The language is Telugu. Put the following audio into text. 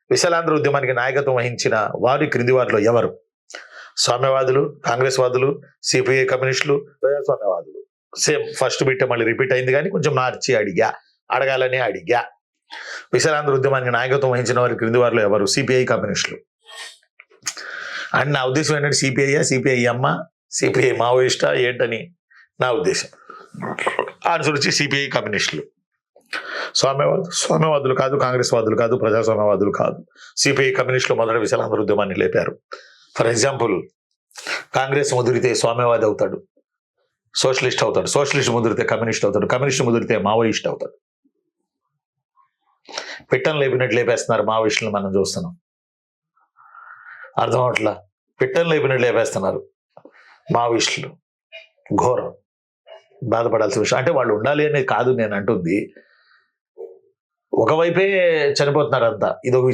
విశాలాంధ్ర ఉద్యమానికి నాయకత్వం వహించిన వారి క్రింది వారిలో ఎవరు? సామ్యవాదులు, కాంగ్రెస్ వాదులు, సిపిఐ కమ్యూనిస్టులు, ప్రజాస్వామ్యవాదులు. సేమ్ ఫస్ట్ బిట్టే మళ్ళీ రిపీట్ అయింది కానీ కొంచెం మార్చి అడగాలని అడిగా. విశాలాంధ్ర ఉద్యమానికి నాయకత్వం వహించిన వారి క్రింది వారిలో ఎవరు? సిపిఐ కమ్యూనిస్టులు. అండ్ నా ఉద్దేశం ఏంటంటే సిపిఐ అమ్మ, సిపిఐ మావోయిస్ట ఏంటని నా ఉద్దేశం. ఆన్సర్ వచ్చి సిపిఐ కమ్యూనిస్టులు. స్వామ్యవాదులు కాదు, కాంగ్రెస్ వాదులు కాదు, ప్రజాస్వామ్యవాదులు కాదు. సిపిఐ కమ్యూనిస్టులు మొదట విశాలాంధ్ర ఉద్యమాన్ని లేపారు. ఫర్ ఎగ్జాంపుల్, కాంగ్రెస్ ముదిరితే స్వామ్యవాది అవుతాడు, సోషలిస్ట్ అవుతాడు, సోషలిస్ట్ ముదిరితే కమ్యూనిస్ట్ అవుతాడు, కమ్యూనిస్ట్ ముదిరితే మావోయిస్ట్ అవుతాడు. పిట్టను లేపినట్టు లేపేస్తున్నారు మావోయిస్టులు, మనం చూస్తున్నాం. అర్థం అవట్లా, పిట్టను లేపినట్టు లేపేస్తున్నారు మావోయిస్టులు. ఘోరం, బాధపడాల్సిన విషయం. అంటే వాళ్ళు ఉండాలి అనేది కాదు నేను అంటుంది, ఒకవైపే చనిపోతున్నారు అంతా. ఇదొక